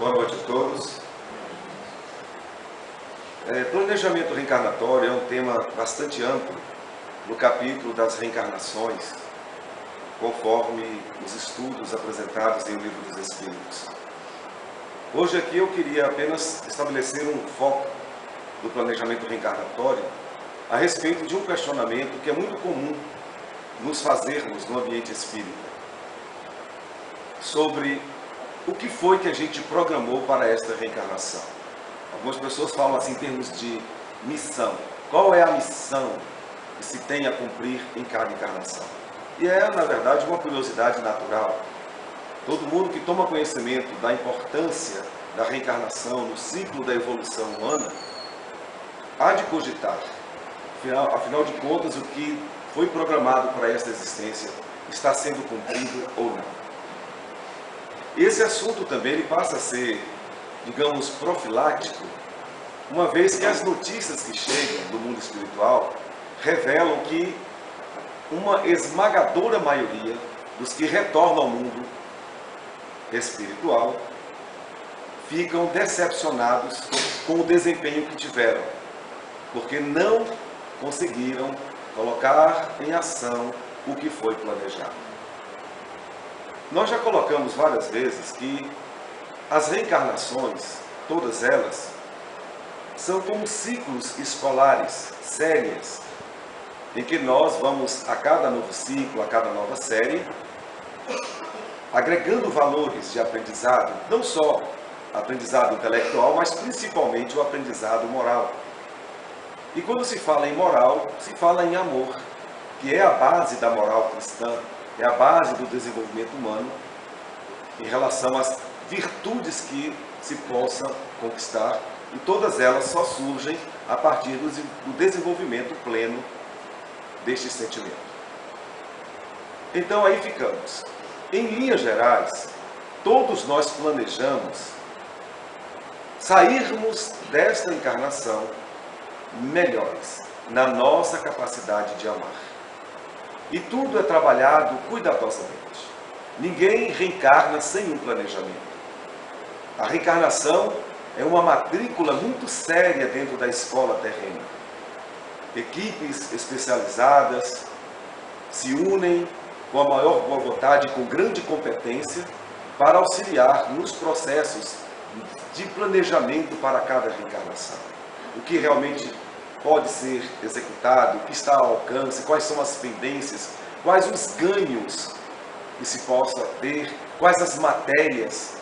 Boa noite a todos. Planejamento reencarnatório é um tema bastante amplo no capítulo das reencarnações, conforme os estudos apresentados em O Livro dos Espíritos. Hoje aqui eu queria apenas estabelecer um foco do planejamento reencarnatório a respeito de um questionamento que é muito comum nos fazermos no ambiente espírita, sobre o que foi que a gente programou para esta reencarnação. Algumas pessoas falam assim em termos de missão. Qual é a missão que se tem a cumprir em cada encarnação? E é, na verdade, uma curiosidade natural. Todo mundo que toma conhecimento da importância da reencarnação no ciclo da evolução humana, há de cogitar, afinal de contas, o que foi programado para esta existência está sendo cumprido ou não. Esse assunto também ele passa a ser, digamos, profilático, uma vez que as notícias que chegam do mundo espiritual revelam que uma esmagadora maioria dos que retornam ao mundo espiritual ficam decepcionados com o desempenho que tiveram, porque não conseguiram colocar em ação o que foi planejado. Nós já colocamos várias vezes que as reencarnações, todas elas, são como ciclos escolares, séries, em que nós vamos, a cada novo ciclo, a cada nova série, agregando valores de aprendizado, não só aprendizado intelectual, mas principalmente o aprendizado moral. E quando se fala em moral, se fala em amor, que é a base da moral cristã, é a base do desenvolvimento humano em relação às virtudes que se possam conquistar, e todas elas só surgem a partir do desenvolvimento pleno deste sentimento. Então aí ficamos. Em linhas gerais, todos nós planejamos sairmos desta encarnação melhores na nossa capacidade de amar. E tudo é trabalhado cuidadosamente. Ninguém reencarna sem um planejamento. A reencarnação é uma matrícula muito séria dentro da escola terrena. Equipes especializadas se unem com a maior boa vontade e com grande competência para auxiliar nos processos de planejamento para cada reencarnação. O que realmente pode ser executado, o que está ao alcance, quais são as pendências, quais os ganhos que se possa ter, quais as matérias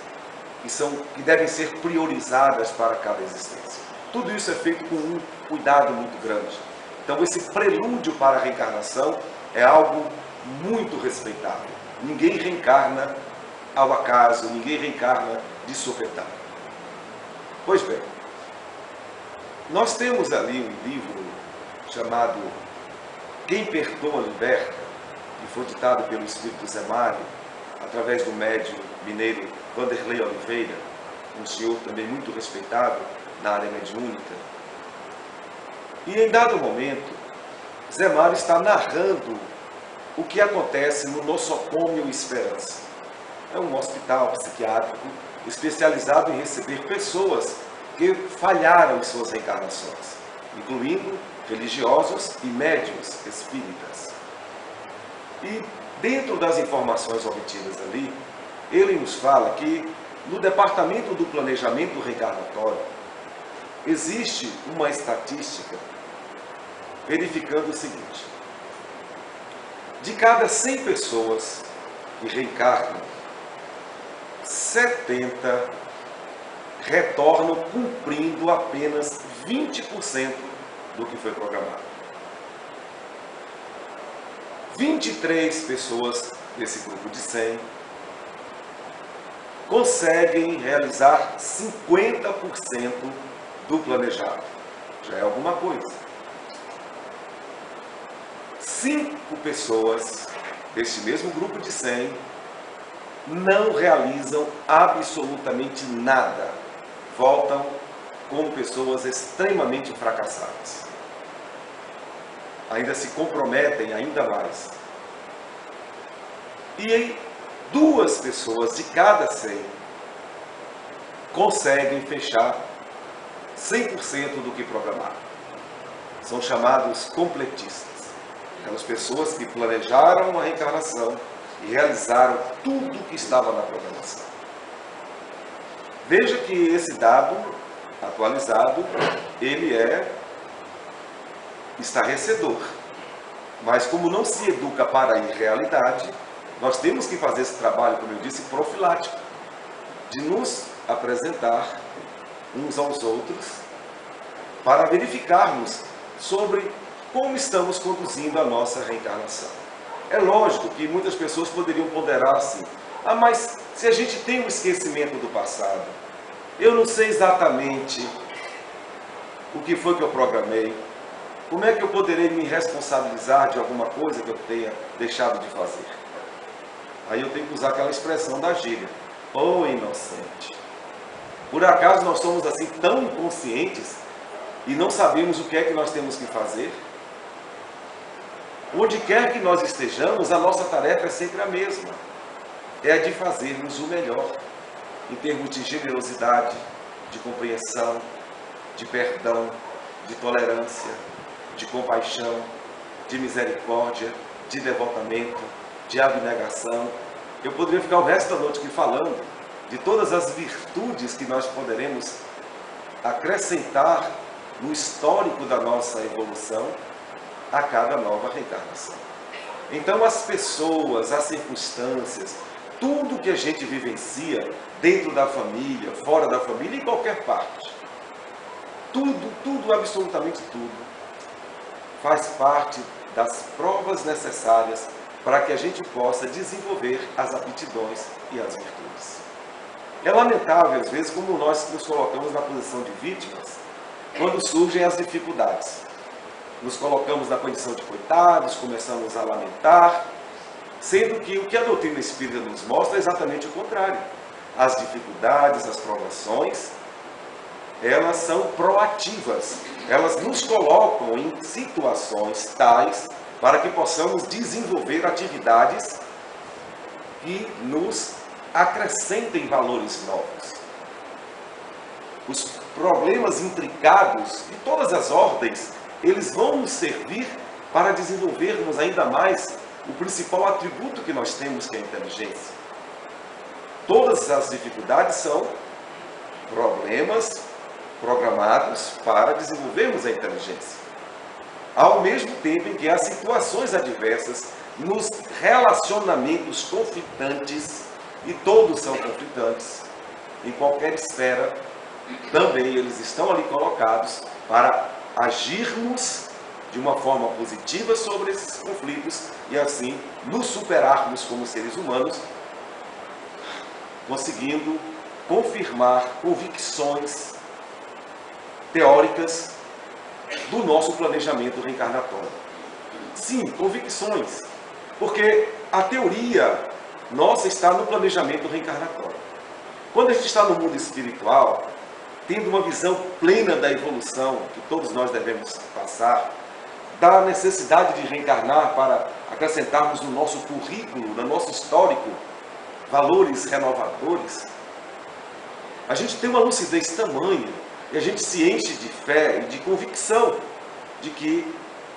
que devem ser priorizadas para cada existência. Tudo isso é feito com um cuidado muito grande. Então esse prelúdio para a reencarnação é algo muito respeitável. Ninguém reencarna ao acaso, ninguém reencarna de sopetão. Pois bem, nós temos ali um livro chamado Quem Perdoa Liberta, que foi ditado pelo Espírito Zé Mário, através do médium mineiro Vanderlei Oliveira, um senhor também muito respeitado na área mediúnica. E em dado momento, Zé Mário está narrando o que acontece no Nosocômio Esperança. É um hospital psiquiátrico especializado em receber pessoas que falharam em suas reencarnações, incluindo religiosos e médiuns espíritas. E dentro das informações obtidas ali, ele nos fala que no departamento do planejamento reencarnatório existe uma estatística verificando o seguinte: de cada 100 pessoas que reencarnam, 70 retornam cumprindo apenas 20% do que foi programado. 23 pessoas desse grupo de 100 conseguem realizar 50% do planejado. Já é alguma coisa. 5 pessoas deste mesmo grupo de 100 não realizam absolutamente nada. Voltam como pessoas extremamente fracassadas. Ainda se comprometem ainda mais. E 2 pessoas de cada 100 conseguem fechar 100% do que programaram. São chamados completistas. Aquelas pessoas que planejaram a reencarnação e realizaram tudo o que estava na programação. Veja que esse dado atualizado, ele é estarrecedor. Mas como não se educa para a irrealidade, nós temos que fazer esse trabalho, como eu disse, profilático, de nos apresentar uns aos outros para verificarmos sobre como estamos conduzindo a nossa reencarnação. É lógico que muitas pessoas poderiam ponderar assim: ah, mas se a gente tem um esquecimento do passado, eu não sei exatamente o que foi que eu programei, como é que eu poderei me responsabilizar de alguma coisa que eu tenha deixado de fazer? Aí eu tenho que usar aquela expressão da gíria: ô inocente. Por acaso nós somos assim tão inconscientes e não sabemos o que é que nós temos que fazer? Onde quer que nós estejamos, a nossa tarefa é sempre a mesma. É a de fazermos o melhor, em termos de generosidade, de compreensão, de perdão, de tolerância, de compaixão, de misericórdia, de devotamento, de abnegação. Eu poderia ficar o resto da noite aqui falando de todas as virtudes que nós poderemos acrescentar no histórico da nossa evolução a cada nova reencarnação. Então as pessoas, as circunstâncias, tudo que a gente vivencia dentro da família, fora da família, em qualquer parte, tudo, absolutamente tudo, faz parte das provas necessárias para que a gente possa desenvolver as aptidões e as virtudes. É lamentável, às vezes, como nós nos colocamos na posição de vítimas quando surgem as dificuldades. Nos colocamos na condição de coitados, começamos a lamentar, sendo que o que a doutrina espírita nos mostra é exatamente o contrário. As dificuldades, as provações, elas são proativas. Elas nos colocam em situações tais para que possamos desenvolver atividades que nos acrescentem valores novos. Os problemas intricados de todas as ordens, eles vão nos servir para desenvolvermos ainda mais o principal atributo que nós temos, que é a inteligência. Todas as dificuldades são problemas programados para desenvolvermos a inteligência. Ao mesmo tempo em que há situações adversas nos relacionamentos conflitantes, e todos são conflitantes, em qualquer esfera, também eles estão ali colocados para agirmos de uma forma positiva sobre esses conflitos e assim nos superarmos como seres humanos, conseguindo confirmar convicções teóricas do nosso planejamento reencarnatório. Sim, convicções, porque a teoria nossa está no planejamento reencarnatório. Quando a gente está no mundo espiritual, tendo uma visão plena da evolução que todos nós devemos passar, da necessidade de reencarnar para acrescentarmos no nosso currículo, no nosso histórico, valores renovadores, a gente tem uma lucidez tamanha e a gente se enche de fé e de convicção de que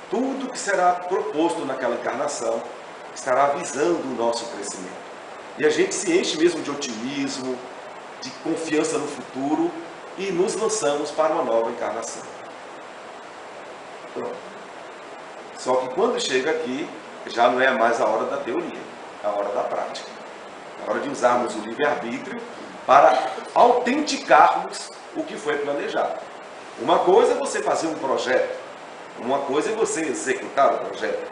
tudo que será proposto naquela encarnação estará visando o nosso crescimento. E a gente se enche mesmo de otimismo, de confiança no futuro e nos lançamos para uma nova encarnação. Pronto. Só que quando chega aqui, já não é mais a hora da teoria, é a hora da prática. É a hora de usarmos o livre-arbítrio para autenticarmos o que foi planejado. Uma coisa é você fazer um projeto, uma coisa é você executar o projeto.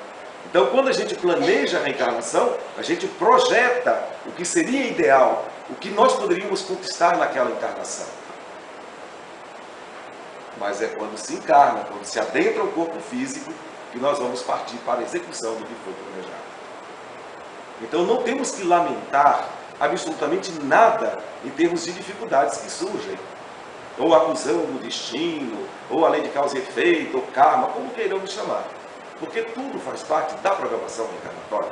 Então, quando a gente planeja a reencarnação, a gente projeta o que seria ideal, o que nós poderíamos conquistar naquela encarnação. Mas é quando se encarna, quando se adentra o corpo físico, que nós vamos partir para a execução do que foi planejado. Então, não temos que lamentar absolutamente nada em termos de dificuldades que surgem, ou acusando o destino, ou a lei de causa e efeito, ou karma, como queiramos chamar. Porque tudo faz parte da programação reencarnatória.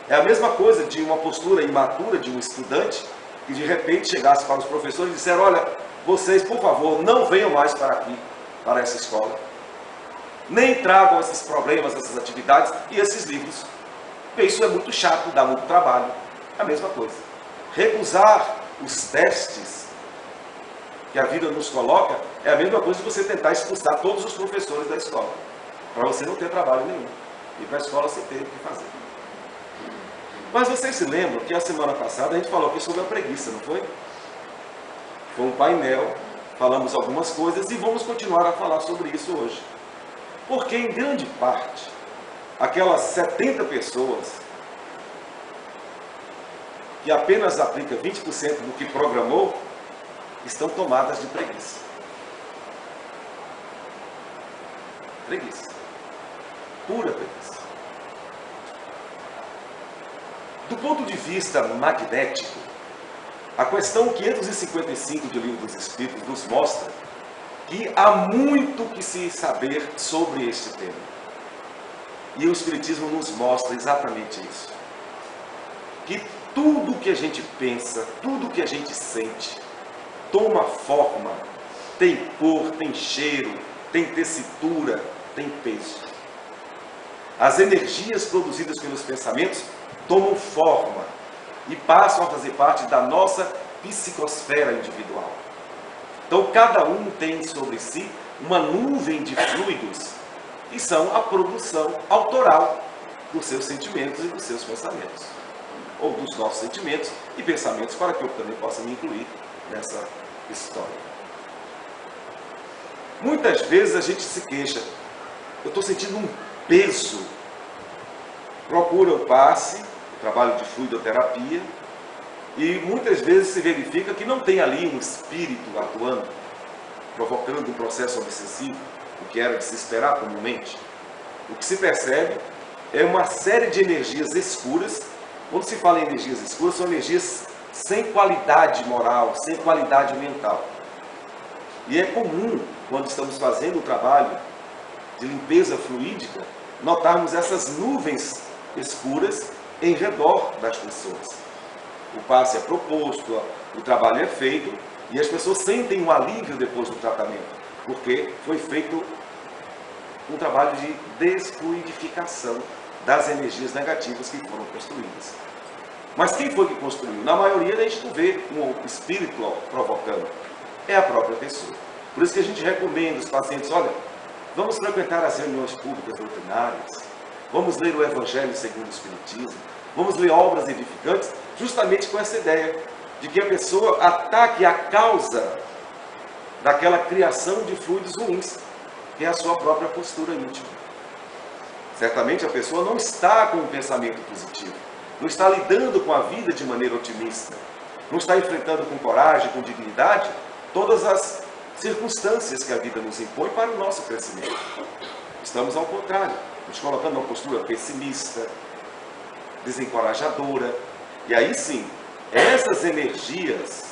É a mesma coisa de uma postura imatura de um estudante que de repente chegasse para os professores e disseram: olha, vocês, por favor, não venham mais para aqui, para essa escola. Nem tragam esses problemas, essas atividades e esses livros. Porque isso é muito chato, dá muito trabalho. É a mesma coisa. Recusar os testes que a vida nos coloca é a mesma coisa de você tentar expulsar todos os professores da escola, para você não ter trabalho nenhum. E para a escola você ter o que fazer. Mas vocês se lembram que a semana passada a gente falou aqui sobre a preguiça, não foi? Foi um painel, falamos algumas coisas e vamos continuar a falar sobre isso hoje. Porque em grande parte, aquelas 70 pessoas que apenas aplica 20% do que programou, estão tomadas de preguiça. Preguiça. Pura preguiça. Do ponto de vista magnético, a questão 555 do Livro dos Espíritos nos mostra que há muito que se saber sobre este tema. E o Espiritismo nos mostra exatamente isso. Que tudo que a gente pensa, tudo que a gente sente, toma forma, tem cor, tem cheiro, tem tessitura, tem peso. As energias produzidas pelos pensamentos tomam forma e passam a fazer parte da nossa psicosfera individual. Então, cada um tem sobre si uma nuvem de fluidos que são a produção autoral dos seus sentimentos e dos seus pensamentos. Ou dos nossos sentimentos e pensamentos, para que eu também possa me incluir nessa história. Muitas vezes a gente se queixa: eu estou sentindo um peso. Procura o passe, o trabalho de fluidoterapia, e muitas vezes se verifica que não tem ali um espírito atuando, provocando um processo obsessivo, o que era de se esperar comumente. O que se percebe é uma série de energias escuras. Quando se fala em energias escuras, são energias sem qualidade moral, sem qualidade mental. E é comum, quando estamos fazendo o trabalho de limpeza fluídica, notarmos essas nuvens escuras em redor das pessoas. O passe é proposto, o trabalho é feito, e as pessoas sentem um alívio depois do tratamento, porque foi feito um trabalho de desfluidificação das energias negativas que foram construídas. Mas quem foi que construiu? Na maioria a gente não vê um espírito provocando. É a própria pessoa. Por isso que a gente recomenda os pacientes: olha, vamos frequentar as reuniões públicas doutrinárias, vamos ler o Evangelho segundo o Espiritismo, vamos ler obras edificantes, justamente com essa ideia de que a pessoa ataque a causa daquela criação de fluidos ruins, que é a sua própria postura íntima. Certamente a pessoa não está com um pensamento positivo, não está lidando com a vida de maneira otimista, não está enfrentando com coragem, com dignidade, todas as circunstâncias que a vida nos impõe para o nosso crescimento. Estamos ao contrário, nos colocando numa postura pessimista, desencorajadora. E aí sim, essas energias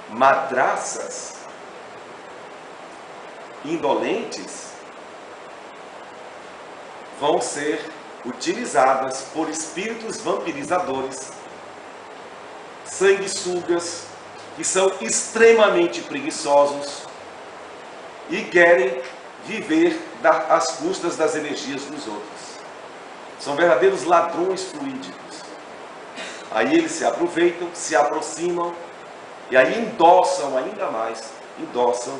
madraças, indolentes, vão ser utilizadas por espíritos vampirizadores, sanguessugas, que são extremamente preguiçosos e querem viver às custas das energias dos outros. São verdadeiros ladrões fluídicos. Aí eles se aproveitam, se aproximam e aí endossam ainda mais, endossam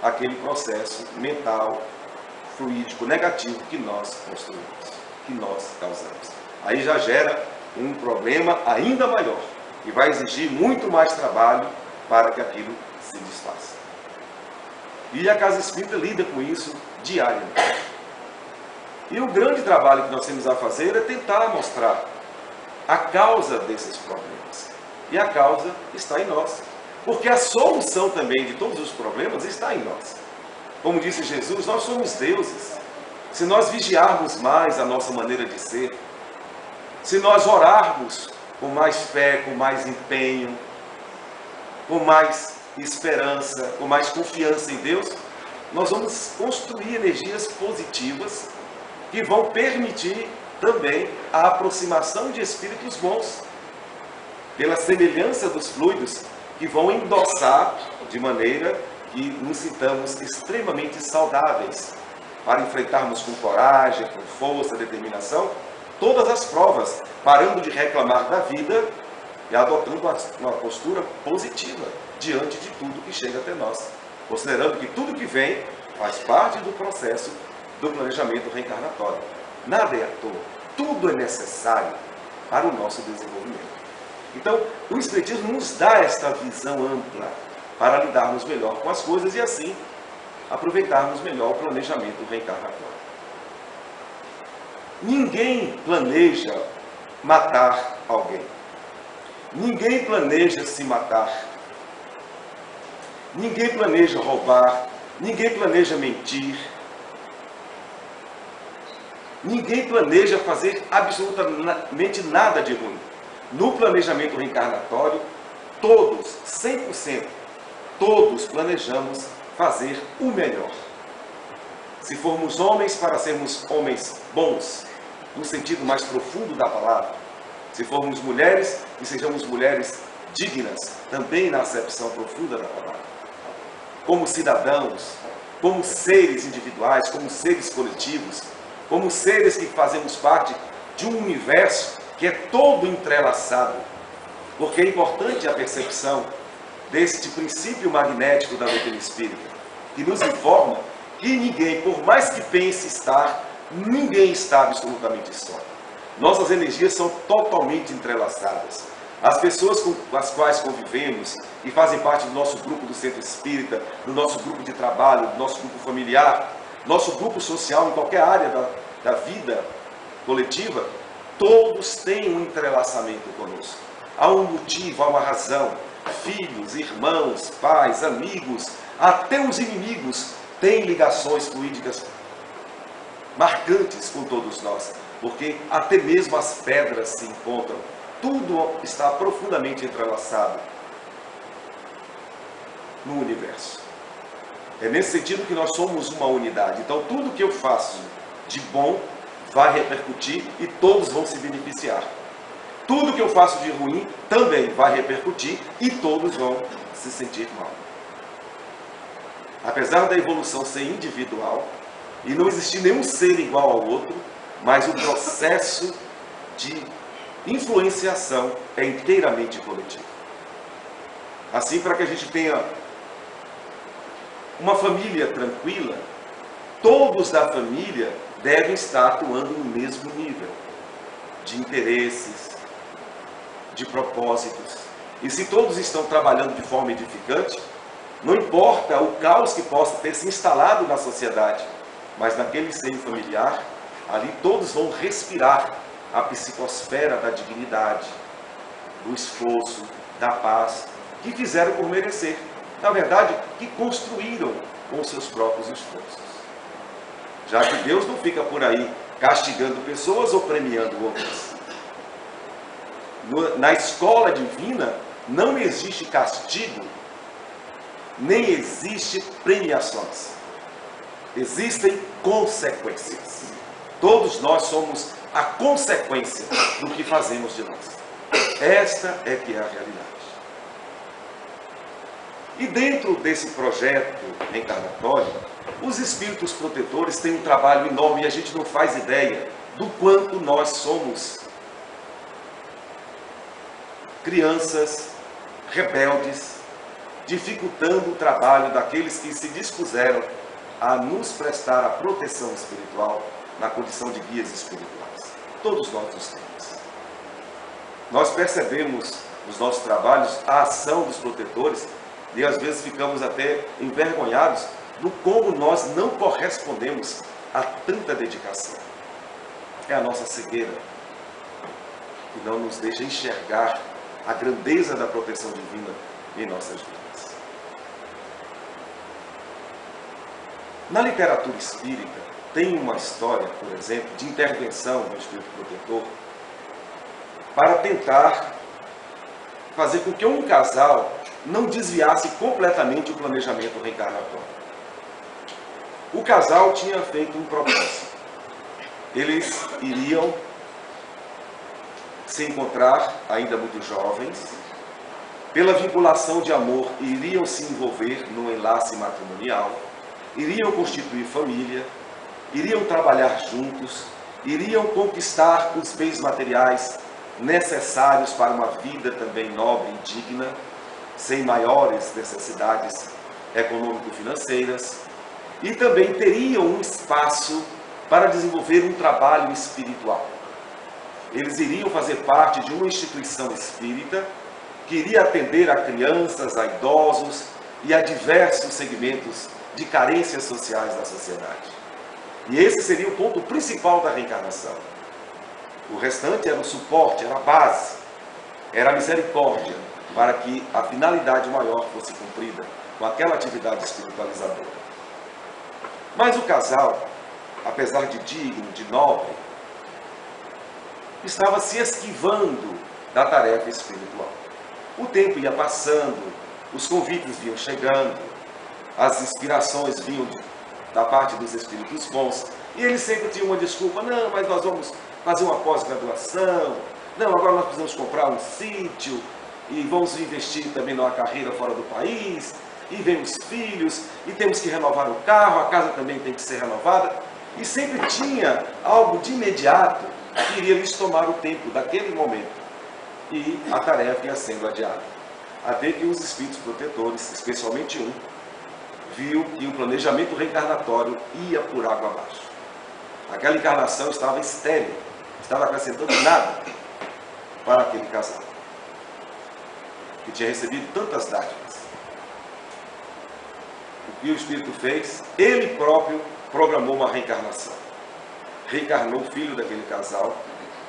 aquele processo mental, fluídico, negativo que nós construímos, que nós causamos. Aí já gera um problema ainda maior e vai exigir muito mais trabalho para que aquilo se desfaça. E a Casa Espírita lida com isso diariamente. E o grande trabalho que nós temos a fazer é tentar mostrar a causa desses problemas. E a causa está em nós. Porque a solução também de todos os problemas está em nós. Como disse Jesus, nós somos deuses. Se nós vigiarmos mais a nossa maneira de ser, se nós orarmos com mais fé, com mais empenho, com mais esperança, com mais confiança em Deus, nós vamos construir energias positivas que vão permitir também a aproximação de espíritos bons. pela semelhança dos fluidos que vão endossar de maneira que nos sintamos extremamente saudáveis para enfrentarmos com coragem, com força, determinação, todas as provas, parando de reclamar da vida e adotando uma postura positiva diante de tudo que chega até nós, considerando que tudo que vem faz parte do processo do planejamento reencarnatório. Nada é à toa, tudo é necessário para o nosso desenvolvimento. Então, o Espiritismo nos dá esta visão ampla para lidarmos melhor com as coisas e assim aproveitarmos melhor o planejamento reencarnatório. Ninguém planeja matar alguém. Ninguém planeja se matar. Ninguém planeja roubar. Ninguém planeja mentir. Ninguém planeja fazer absolutamente nada de ruim. No planejamento reencarnatório, todos, 100%, todos planejamos fazer o melhor. Se formos homens, para sermos homens bons, no sentido mais profundo da palavra. Se formos mulheres, que sejamos mulheres dignas, também na acepção profunda da palavra. Como cidadãos, como seres individuais, como seres coletivos, como seres que fazemos parte de um universo que é todo entrelaçado. Porque é importante a percepção deste princípio magnético da doutrina espírita, que nos informa que ninguém, por mais que pense estar, ninguém está absolutamente só. Nossas energias são totalmente entrelaçadas. As pessoas com as quais convivemos e fazem parte do nosso grupo do centro espírita, do nosso grupo de trabalho, do nosso grupo familiar, nosso grupo social em qualquer área da vida coletiva, todos têm um entrelaçamento conosco. Há um motivo, há uma razão. Filhos, irmãos, pais, amigos, até os inimigos têm ligações fluídicas marcantes com todos nós, porque até mesmo as pedras se encontram. Tudo está profundamente entrelaçado no universo. É nesse sentido que nós somos uma unidade. Então, tudo que eu faço de bom vai repercutir e todos vão se beneficiar. Tudo que eu faço de ruim também vai repercutir e todos vão se sentir mal. Apesar da evolução ser individual e não existir nenhum ser igual ao outro, mas o processo de influenciação é inteiramente coletivo. Assim, para que a gente tenha uma família tranquila, todos da família devem estar atuando no mesmo nível de interesses, de propósitos. E se todos estão trabalhando de forma edificante, não importa o caos que possa ter se instalado na sociedade, mas naquele seio familiar, ali todos vão respirar a psicosfera da dignidade, do esforço, da paz, que fizeram por merecer. Na verdade, que construíram com seus próprios esforços. Já que Deus não fica por aí castigando pessoas ou premiando outras. Na escola divina não existe castigo, nem existe premiações. Existem consequências. Todos nós somos a consequência do que fazemos de nós. Esta é que é a realidade. E dentro desse projeto reencarnatório, os espíritos protetores têm um trabalho enorme e a gente não faz ideia do quanto nós somos crianças rebeldes, dificultando o trabalho daqueles que se dispuseram a nos prestar a proteção espiritual na condição de guias espirituais. Todos nós os temos. Nós percebemos nos nossos trabalhos a ação dos protetores e às vezes ficamos até envergonhados do como nós não correspondemos a tanta dedicação. É a nossa cegueira que não nos deixa enxergar a grandeza da proteção divina em nossas vidas. Na literatura espírita, tem uma história, por exemplo, de intervenção do espírito protetor para tentar fazer com que um casal não desviasse completamente o planejamento reencarnatório. O casal tinha feito um propósito. Eles iriam se encontrar ainda muito jovens, pela vinculação de amor, iriam se envolver num enlace matrimonial, iriam constituir família, iriam trabalhar juntos, iriam conquistar os bens materiais necessários para uma vida também nobre e digna, sem maiores necessidades econômico-financeiras, e também teriam um espaço para desenvolver um trabalho espiritual. Eles iriam fazer parte de uma instituição espírita que iria atender a crianças, a idosos e a diversos segmentos de carências sociais da sociedade. E esse seria o ponto principal da reencarnação. O restante era o suporte, era a base, era a misericórdia, para que a finalidade maior fosse cumprida com aquela atividade espiritualizadora. Mas o casal, apesar de digno, de nobre, estava se esquivando da tarefa espiritual. O tempo ia passando, os convites vinham chegando, as inspirações vinham da parte dos espíritos bons, e eles sempre tinham uma desculpa: não, mas nós vamos fazer uma pós-graduação, não, agora nós precisamos comprar um sítio, e vamos investir também numa carreira fora do país, e vem os filhos, e temos que renovar o carro, a casa também tem que ser renovada, e sempre tinha algo de imediato que iria lhes tomar o tempo daquele momento, e a tarefa ia sendo adiada. Até que os espíritos protetores, especialmente um, viu que o planejamento reencarnatório ia por água abaixo. Aquela encarnação estava estéril, estava acrescentando nada para aquele casal, que tinha recebido tantas dádivas. O que o Espírito fez? Ele próprio programou uma reencarnação. Reencarnou o filho daquele casal,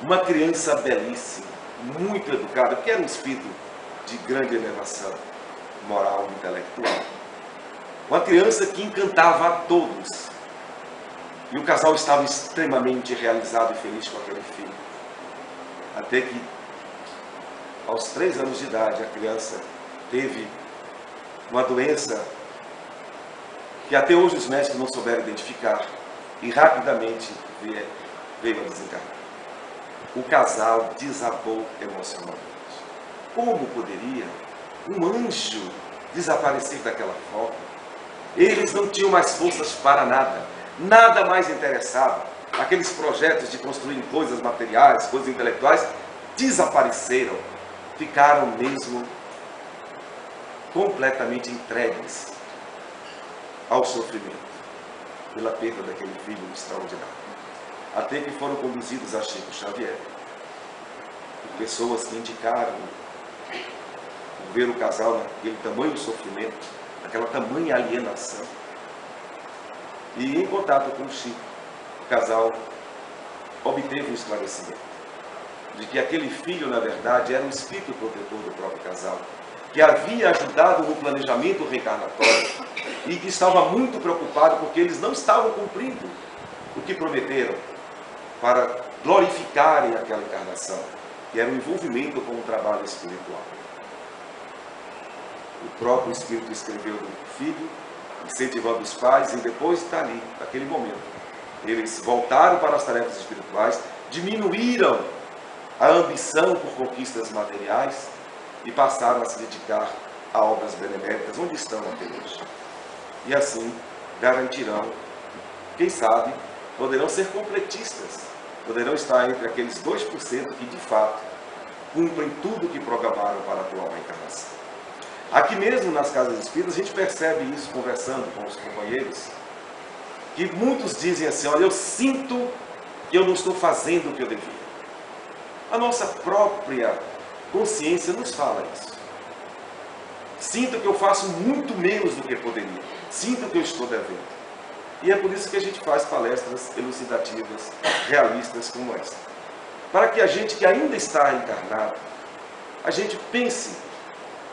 uma criança belíssima, muito educada, porque era um espírito de grande elevação moral e intelectual. Uma criança que encantava a todos. E o casal estava extremamente realizado e feliz com aquele filho. Até que, aos 3 anos de idade, a criança teve uma doença que até hoje os médicos não souberam identificar, e rapidamente veio a desencarnar. O casal desabou emocionalmente. Como poderia um anjo desaparecer daquela forma? Eles não tinham mais forças para nada, nada mais interessava. Aqueles projetos de construir coisas materiais, coisas intelectuais, desapareceram, ficaram mesmo completamente entregues ao sofrimento, pela perda daquele filho extraordinário. Até que foram conduzidos a Chico Xavier, por pessoas que indicaram, por ver o casal naquele tamanho sofrimento, aquela tamanha alienação. E em contato com o Chico, o casal obteve um esclarecimento de que aquele filho, na verdade, era um espírito protetor do próprio casal, que havia ajudado no planejamento reencarnatório e que estava muito preocupado porque eles não estavam cumprindo o que prometeram para glorificarem aquela encarnação, que era o envolvimento com o trabalho espiritual. O próprio Espírito escreveu do filho, incentivando os pais, e depois está ali, naquele momento. Eles voltaram para as tarefas espirituais, diminuíram a ambição por conquistas materiais e passaram a se dedicar a obras beneméritas, onde estão até hoje. E assim garantirão, quem sabe, poderão ser completistas, poderão estar entre aqueles 2% que de fato cumprem tudo o que programaram para a atual reencarnação. Aqui mesmo nas casas espíritas a gente percebe isso conversando com os companheiros, que muitos dizem assim: olha, eu sinto que eu não estou fazendo o que eu devia. A nossa própria consciência nos fala isso. Sinto que eu faço muito menos do que poderia. Sinto que eu estou devendo. E é por isso que a gente faz palestras elucidativas, realistas como essa. Para que a gente que ainda está encarnado, a gente pense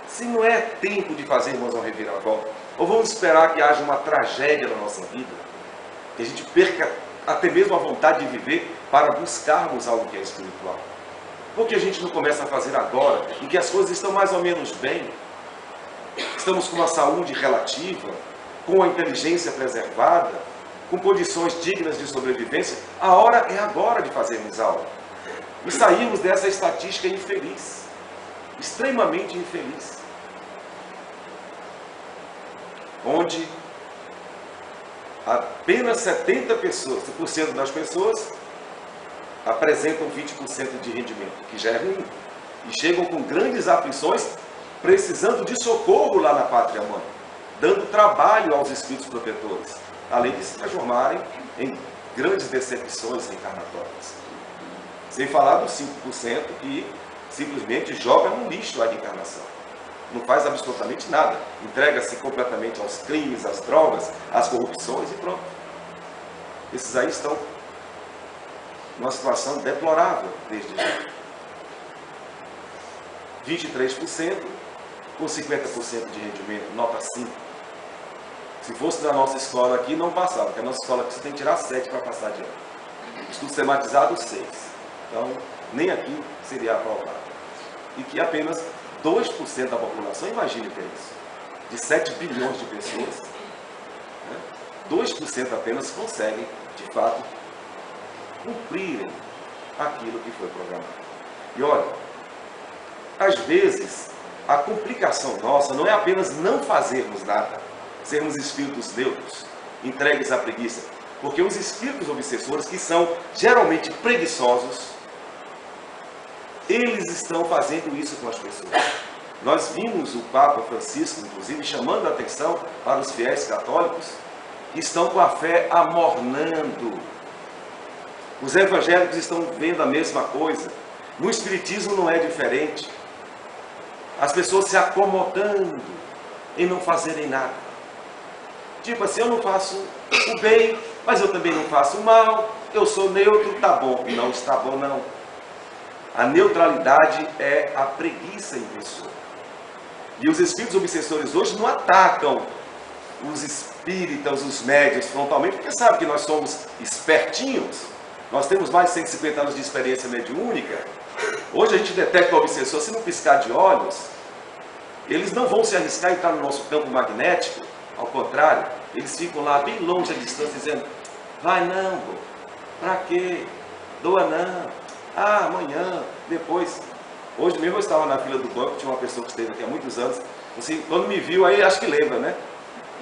se não é tempo de fazermos uma reviravolta, ou vamos esperar que haja uma tragédia na nossa vida, que a gente perca até mesmo a vontade de viver para buscarmos algo que é espiritual. Porque a gente não começa a fazer agora, em que as coisas estão mais ou menos bem, estamos com uma saúde relativa, com a inteligência preservada, com condições dignas de sobrevivência. A hora é agora de fazermos algo. E saímos dessa estatística infeliz, extremamente infeliz, onde apenas 70% das pessoas apresentam 20% de rendimento, que já é ruim, e chegam com grandes aflições, precisando de socorro lá na pátria mãe, dando trabalho aos espíritos protetores, além de se transformarem em grandes decepções reencarnatórias. Sem falar dos 5% que simplesmente joga no lixo a reencarnação. Não faz absolutamente nada. Entrega-se completamente aos crimes, às drogas, às corrupções e pronto. Esses aí estão numa situação deplorável desde já. 23% com 50% de rendimento, nota 5. Se fosse da nossa escola aqui, não passava, porque a nossa escola aqui você tem que tirar 7 para passar de ano. Estudo sistematizado, 6. Então, nem aqui seria aprovado. E que apenas 2% da população, imagine o que é isso, de 7 bilhões de pessoas, né, 2% apenas conseguem, de fato, cumprirem aquilo que foi programado. E olha, às vezes, a complicação nossa não é apenas não fazermos nada, sermos espíritos neutros, entregues à preguiça, porque os espíritos obsessores, que são geralmente preguiçosos, eles estão fazendo isso com as pessoas. Nós vimos o Papa Francisco, inclusive, chamando a atenção para os fiéis católicos que estão com a fé amornando. Os evangélicos estão vendo a mesma coisa. No Espiritismo não é diferente. As pessoas se acomodando em não fazerem nada. Tipo assim, eu não faço o bem, mas eu também não faço o mal, eu sou neutro, tá bom. Não está bom, não. A neutralidade é a preguiça em pessoa. E os espíritos obsessores hoje não atacam os espíritas, os médiuns frontalmente, porque sabe que nós somos espertinhos. Nós temos mais de 150 anos de experiência mediúnica. Hoje a gente detecta o obsessor, se não piscar de olhos, eles não vão se arriscar a entrar no nosso campo magnético. Ao contrário, eles ficam lá bem longe à distância, dizendo: vai não, pô, pra quê? Doa não. Ah, amanhã, depois. Hoje mesmo eu estava na fila do banco, tinha uma pessoa que esteve aqui há muitos anos, assim, quando me viu, aí acho que lembra, né?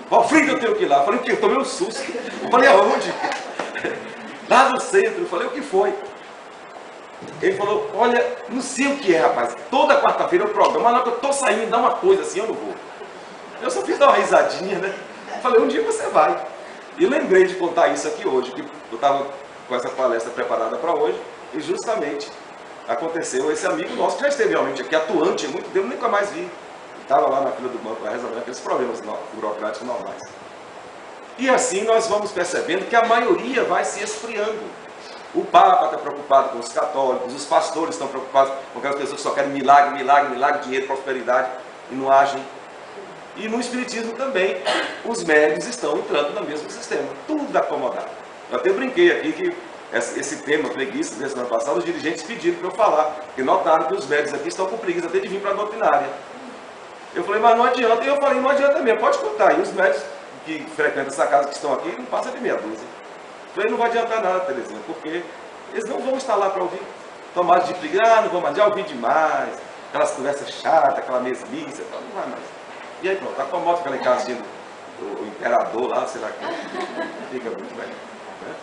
Valfrido, eu tenho que ir lá. Eu falei: o quê? Eu tomei um susto. Eu falei: aonde? Lá no centro. Eu falei: o que foi? Ele falou: olha, não sei o que é, rapaz. Toda quarta-feira eu programo, mas na hora que eu estou saindo, dá uma coisa assim, eu não vou. Eu só fiz dar uma risadinha, né? Eu falei: um dia você vai. E lembrei de contar isso aqui hoje, que eu estava com essa palestra preparada para hoje, e justamente aconteceu esse amigo nosso, que já esteve realmente aqui, atuante há muito tempo, nunca mais vi. Estava lá na fila do banco para resolver aqueles problemas burocráticos normais. E assim nós vamos percebendo que a maioria vai se esfriando. O Papa está preocupado com os católicos, os pastores estão preocupados com aquelas pessoas que só querem milagre, milagre, milagre, dinheiro, prosperidade, e não agem. E no Espiritismo também, os médiuns estão entrando no mesmo sistema, tudo acomodado. Eu até brinquei aqui que esse tema, preguiça, desse ano passado, os dirigentes pediram para eu falar, porque notaram que os médiuns aqui estão com preguiça até de vir para a doutrinária. Eu falei: mas não adianta. E eu falei: não adianta mesmo, pode contar. E os médiuns que frequentam essa casa, que estão aqui, não passa de meia dúzia. Eu falei: não vai adiantar nada, Terezinha, porque eles não vão estar lá para ouvir. Tomados de preguiça, não vou mais, já ouvi demais, aquelas conversas chatas, aquela mesmice, não vai mais. E aí pronto, acomoda, fica lá em casa assistindo o imperador lá, sei lá que, fica muito bem. Né?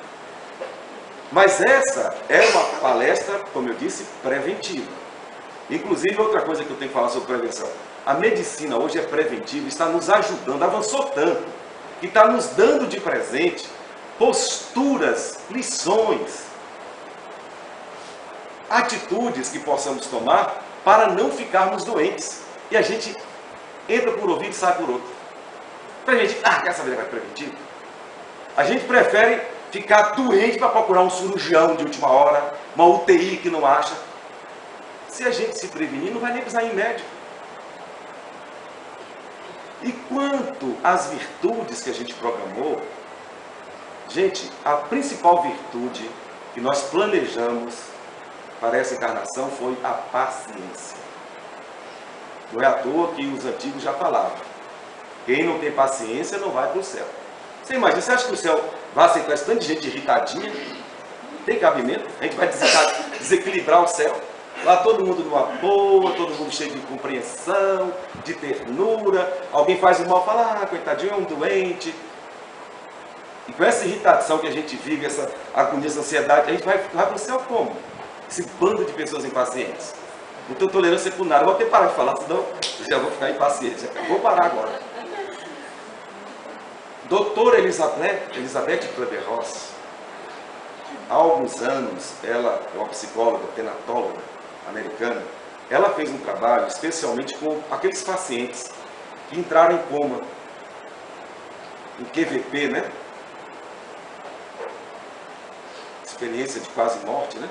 Mas essa é uma palestra, como eu disse, preventiva. Inclusive, outra coisa que eu tenho que falar sobre prevenção. A medicina hoje é preventiva, está nos ajudando, avançou tanto, que está nos dando de presente posturas, lições, atitudes que possamos tomar para não ficarmos doentes. E a gente entra por um ouvido e sai por outro. Para a gente, quer saber negócio preventivo? A gente prefere ficar doente para procurar um cirurgião de última hora, uma UTI que não acha. Se a gente se prevenir, não vai nem precisar ir em médico. E quanto às virtudes que a gente programou, gente, a principal virtude que nós planejamos para essa encarnação foi a paciência. Não é à toa que os antigos já falavam: quem não tem paciência não vai para o céu. Você imagina, você acha que o céu vai aceitar esse tanto de gente irritadinha? Tem cabimento? A gente vai desequilibrar o céu? Lá todo mundo numa boa, todo mundo cheio de compreensão, de ternura. Alguém faz o mal, fala, ah, coitadinho, é um doente. E com essa irritação que a gente vive, essa agonia, essa ansiedade, a gente vai para o céu como? Esse bando de pessoas impacientes. Não tenho tolerância com nada. Eu vou ter que parar de falar, senão eu já vou ficar impaciente. Vou parar agora. Doutora Elizabeth Kübler-Ross, há alguns anos, ela é uma psicóloga, tanatóloga americana, ela fez um trabalho especialmente com aqueles pacientes que entraram em coma, em QVP, né? Experiência de quase morte, né?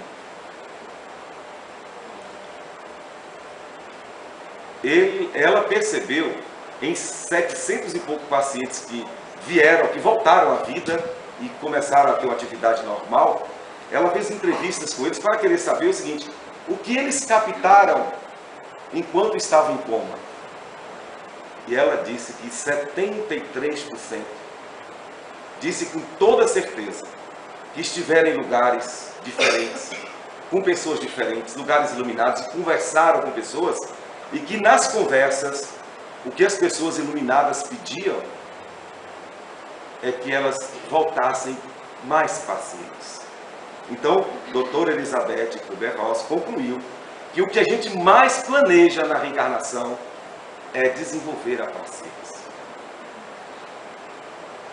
Ela percebeu em 700 e poucos pacientes que vieram, que voltaram à vida e começaram a ter uma atividade normal, ela fez entrevistas com eles para querer saber o seguinte, o que eles captaram enquanto estavam em coma. E ela disse que 73% disse com toda certeza que estiveram em lugares diferentes, com pessoas diferentes, lugares iluminados, e conversaram com pessoas, e que nas conversas, o que as pessoas iluminadas pediam é que elas voltassem mais pacientes. Então, doutora Elizabeth Kübler-Ross concluiu que o que a gente mais planeja na reencarnação é desenvolver a paciência.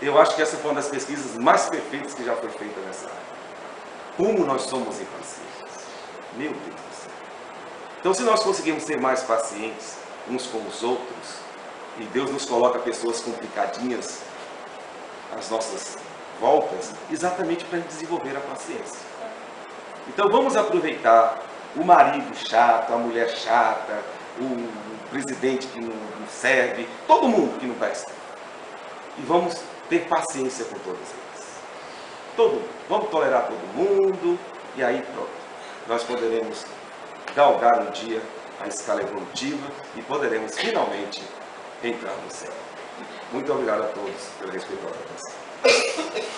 Eu acho que essa foi uma das pesquisas mais perfeitas que já foi feita nessa área. Como nós somos impacientes. Meu Deus do céu. Então, se nós conseguirmos ser mais pacientes uns com os outros, e Deus nos coloca pessoas complicadinhas às nossas voltas, exatamente para desenvolver a paciência. Então, vamos aproveitar o marido chato, a mulher chata, o presidente que não serve, todo mundo que não presta. E vamos ter paciência com todos eles. Todo mundo. Vamos tolerar todo mundo, e aí pronto. Nós poderemos galgar um dia a escala evolutiva e poderemos finalmente entrar no céu. Muito obrigado a todos pela respeitosa atenção.